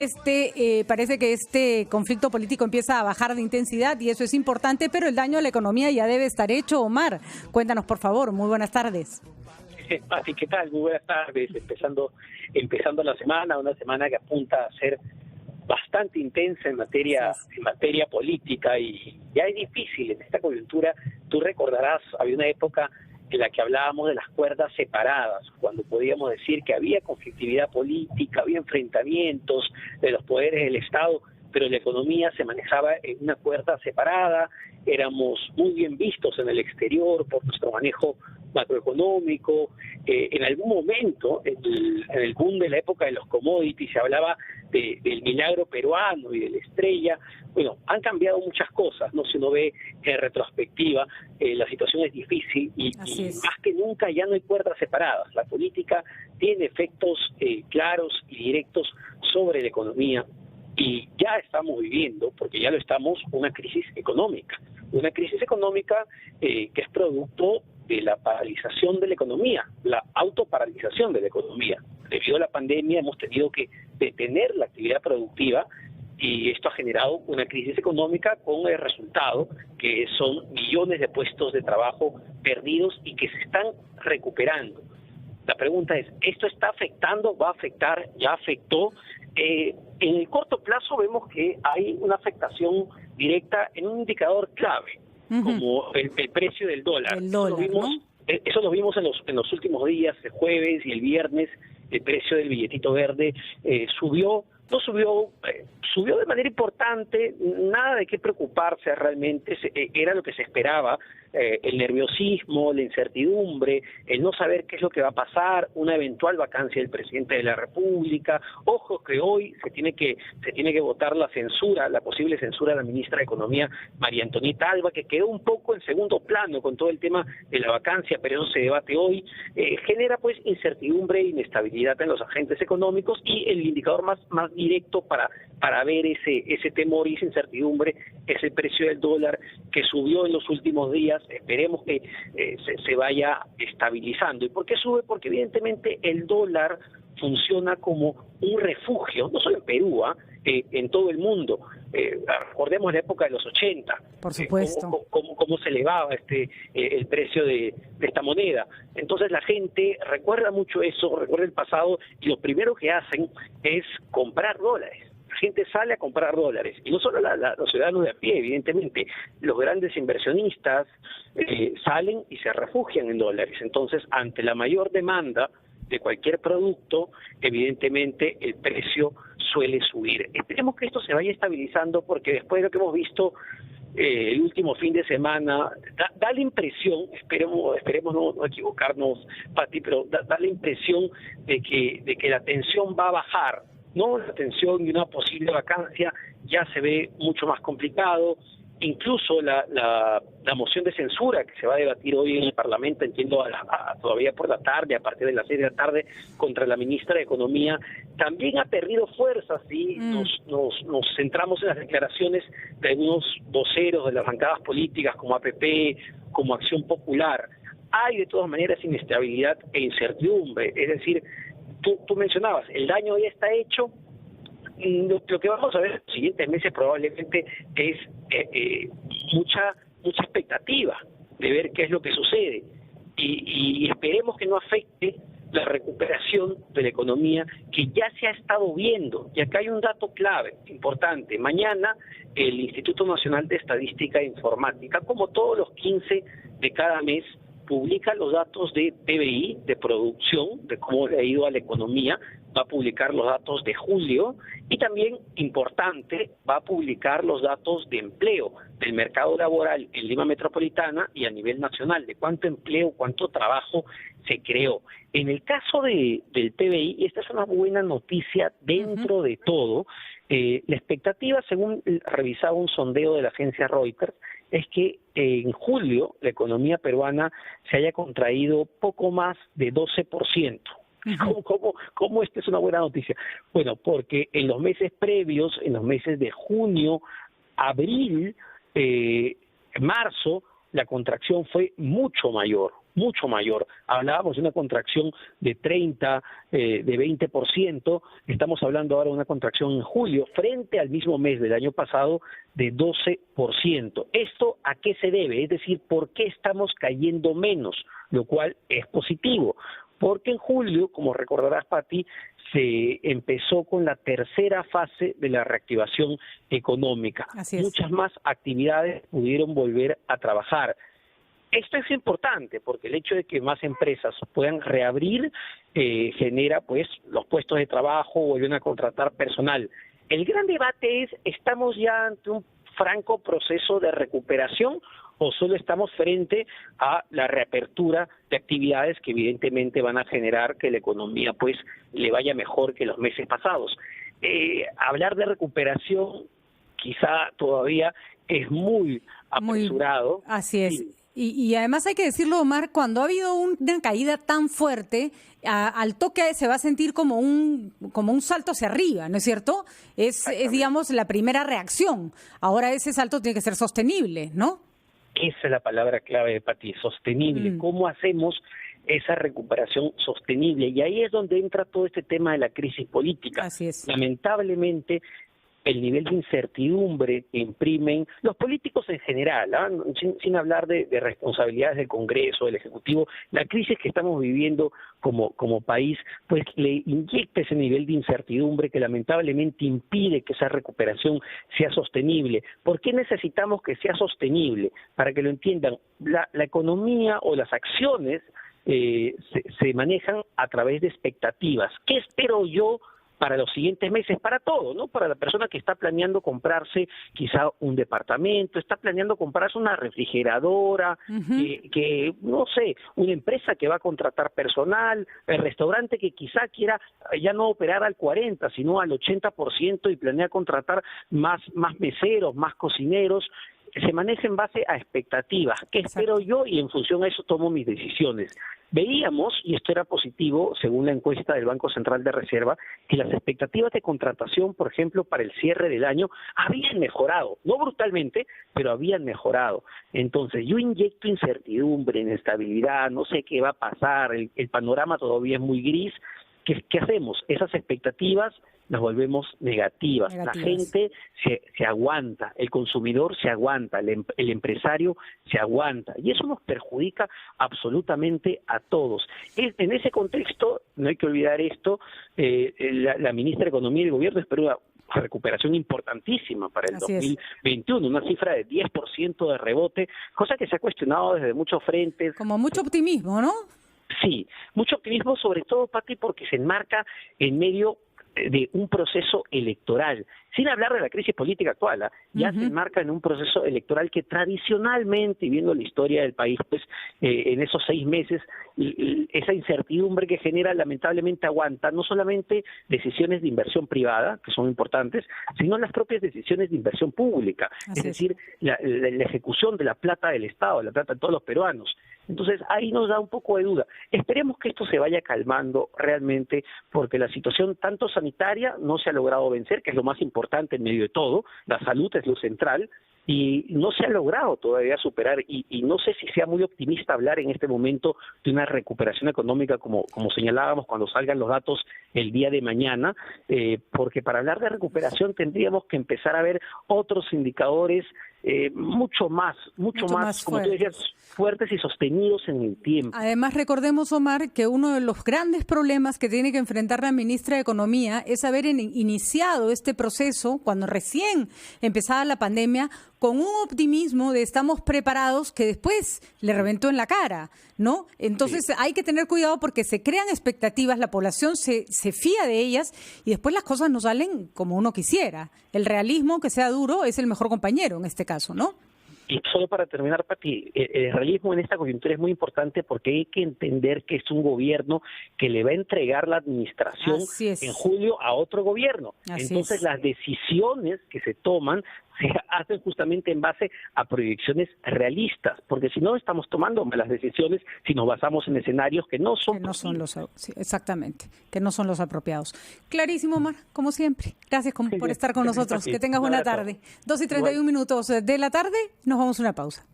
Parece que este conflicto político empieza a bajar de intensidad y eso es importante, pero el daño a la economía ya debe estar hecho. Omar, cuéntanos por favor. Muy buenas tardes. Pati, ¿qué tal? Muy buenas tardes. Empezando la semana, una semana que apunta a ser bastante intensa en materia política y ya es difícil en esta coyuntura. Tú recordarás, había una época en la que hablábamos de las cuerdas separadas, cuando podíamos decir que había conflictividad política, había enfrentamientos de los poderes del Estado, pero la economía se manejaba en una cuerda separada, éramos muy bien vistos en el exterior por nuestro manejo macroeconómico. En algún momento, en el boom de la época de los commodities, se hablaba del milagro peruano y de la estrella. Bueno, han cambiado muchas cosas, ¿no? Si uno ve en retrospectiva, la situación es difícil y más que nunca ya no hay cuerdas separadas. La política tiene efectos claros y directos sobre la economía y ya estamos viviendo, porque ya lo estamos, una crisis económica que es producto de la paralización de la economía, la autoparalización de la economía. Debido a la pandemia hemos tenido que detener la actividad productiva y esto ha generado una crisis económica con el resultado que son millones de puestos de trabajo perdidos y que se están recuperando. La pregunta es, ¿esto está afectando? ¿Va a afectar? ¿Ya afectó? En el corto plazo vemos que hay una afectación directa en un indicador clave, como el precio del dólar. Eso lo vimos en los últimos días, el jueves y el viernes. El precio del billetito verde subió de manera importante, nada de qué preocuparse realmente, era lo que se esperaba, el nerviosismo, la incertidumbre, el no saber qué es lo que va a pasar, una eventual vacancia del presidente de la República. Ojo que hoy se tiene que votar la posible censura de la ministra de Economía, María Antonieta Alba, que quedó un poco en segundo plano con todo el tema de la vacancia, pero eso se debate hoy. Genera pues incertidumbre e inestabilidad en los agentes económicos y el indicador más directo para ver ese temor y esa incertidumbre es el precio del dólar, que subió en los últimos días. Esperemos que se vaya estabilizando. ¿Y por qué sube? Porque evidentemente el dólar funciona como un refugio, no solo en Perú, en todo el mundo. Recordemos la época de los 80, por supuesto, cómo se elevaba el precio de esta moneda. Entonces la gente recuerda mucho eso, recuerda el pasado, y lo primero que hacen es comprar dólares. La gente sale a comprar dólares, y no solo los ciudadanos de a pie, evidentemente, los grandes inversionistas salen y se refugian en dólares. Entonces, ante la mayor demanda de cualquier producto, evidentemente el precio suele subir. Esperemos que esto se vaya estabilizando, porque después de lo que hemos visto el último fin de semana, da la impresión, esperemos no equivocarnos, Pati, pero da la impresión de que la tensión va a bajar, ¿no? La tensión de una posible vacancia ya se ve mucho más complicado. Incluso la moción de censura que se va a debatir hoy en el Parlamento, entiendo todavía por la tarde, a partir de las 6 de la tarde, contra la ministra de Economía, también ha perdido fuerzas y nos centramos en las declaraciones de algunos voceros de las bancadas políticas como APP, como Acción Popular. Hay de todas maneras inestabilidad e incertidumbre, es decir, tú mencionabas, el daño ya está hecho. Lo que vamos a ver en los siguientes meses probablemente es mucha expectativa de ver qué es lo que sucede y esperemos que no afecte la recuperación de la economía que ya se ha estado viendo. Y acá hay un dato clave, importante. Mañana el Instituto Nacional de Estadística e Informática, como todos los 15 de cada mes, publica los datos de PBI, de producción, de cómo le ha ido a la economía, va a publicar los datos de julio y también, importante, va a publicar los datos de empleo del mercado laboral en Lima Metropolitana y a nivel nacional, de cuánto empleo, cuánto trabajo se creó. En el caso del PBI, esta es una buena noticia dentro de todo. La expectativa, según revisaba un sondeo de la agencia Reuters, es que en julio la economía peruana se haya contraído poco más de 12%. ¿Cómo esta es una buena noticia? Bueno, porque en los meses previos, en los meses de junio, abril, marzo, la contracción fue mucho mayor. mucho mayor. Hablábamos de una contracción de 30, de 20%, estamos hablando ahora de una contracción en julio, frente al mismo mes del año pasado de 12%. ¿Esto a qué se debe? Es decir, ¿por qué estamos cayendo menos? Lo cual es positivo, porque en julio, como recordarás, Pati, se empezó con la tercera fase de la reactivación económica. Muchas más actividades pudieron volver a trabajar. Esto es importante porque el hecho de que más empresas puedan reabrir genera pues los puestos de trabajo, vuelven a contratar personal. El gran debate es, ¿estamos ya ante un franco proceso de recuperación o solo estamos frente a la reapertura de actividades que evidentemente van a generar que la economía pues le vaya mejor que los meses pasados? Hablar de recuperación quizá todavía es muy apresurado. Así es. Sí. Y además hay que decirlo, Omar, cuando ha habido una caída tan fuerte, al toque se va a sentir como un salto hacia arriba, ¿no es cierto? Es digamos, la primera reacción. Ahora ese salto tiene que ser sostenible, ¿no? Esa es la palabra clave, Pati, sostenible. ¿Cómo hacemos esa recuperación sostenible? Y ahí es donde entra todo este tema de la crisis política. Así es. Lamentablemente, el nivel de incertidumbre que imprimen los políticos en general, sin hablar de responsabilidades del Congreso, del Ejecutivo, la crisis que estamos viviendo como país, pues le inyecta ese nivel de incertidumbre que lamentablemente impide que esa recuperación sea sostenible. ¿Por qué necesitamos que sea sostenible? Para que lo entiendan, la economía o las acciones se manejan a través de expectativas. ¿Qué espero yo para los siguientes meses, para todo, ¿no? Para la persona que está planeando comprarse quizá un departamento, está planeando comprarse una refrigeradora, que no sé, una empresa que va a contratar personal, el restaurante que quizá quiera ya no operar al 40, sino al 80% y planea contratar más meseros, más cocineros. Se maneja en base a expectativas. ¿Qué espero yo? Y en función a eso tomo mis decisiones. Veíamos, y esto era positivo, según la encuesta del Banco Central de Reserva, que las expectativas de contratación, por ejemplo, para el cierre del año, habían mejorado. No brutalmente, pero habían mejorado. Entonces, yo inyecto incertidumbre, inestabilidad, no sé qué va a pasar, el panorama todavía es muy gris. ¿Qué hacemos? Esas expectativas las volvemos negativas. La gente se aguanta, el consumidor se aguanta, el empresario se aguanta, y eso nos perjudica absolutamente a todos. En ese contexto, no hay que olvidar esto, la ministra de Economía y el Gobierno espera una recuperación importantísima para el 2021, una cifra de 10% de rebote, cosa que se ha cuestionado desde muchos frentes. Como mucho optimismo, ¿no? Sí, mucho optimismo, sobre todo, Pati, porque se enmarca en medio de un proceso electoral, sin hablar de la crisis política actual, ya se enmarca en un proceso electoral que tradicionalmente, viendo la historia del país, pues en esos 6 meses, esa incertidumbre que genera lamentablemente aguanta no solamente decisiones de inversión privada, que son importantes, sino las propias decisiones de inversión pública, es decir, la ejecución de la plata del Estado, la plata de todos los peruanos. Entonces, ahí nos da un poco de duda. Esperemos que esto se vaya calmando realmente, porque la situación tanto sanitaria no se ha logrado vencer, que es lo más importante en medio de todo, la salud es lo central, y no se ha logrado todavía superar, y no sé si sea muy optimista hablar en este momento de una recuperación económica como señalábamos cuando salgan los datos el día de mañana, porque para hablar de recuperación tendríamos que empezar a ver otros indicadores mucho más, como tú decías, fuertes y sostenidos en el tiempo. Además, recordemos, Omar, que uno de los grandes problemas que tiene que enfrentar la ministra de Economía es haber iniciado este proceso cuando recién empezaba la pandemia con un optimismo de estamos preparados que después le reventó en la cara, ¿no? Entonces hay que tener cuidado porque se crean expectativas, la población se fía de ellas y después las cosas no salen como uno quisiera. El realismo, que sea duro, es el mejor compañero en este caso, ¿no? Y solo para terminar, Pati, el realismo en esta coyuntura es muy importante porque hay que entender que es un gobierno que le va a entregar la administración en julio a otro gobierno. Entonces las decisiones que se toman se hacen justamente en base a proyecciones realistas, porque si no estamos tomando malas decisiones si nos basamos en escenarios que no son exactamente, que no son los apropiados. Clarísimo, Omar, como siempre. Gracias por estar con nosotros. Que tengas buena tarde. 2:31 de la tarde, nos vamos a una pausa.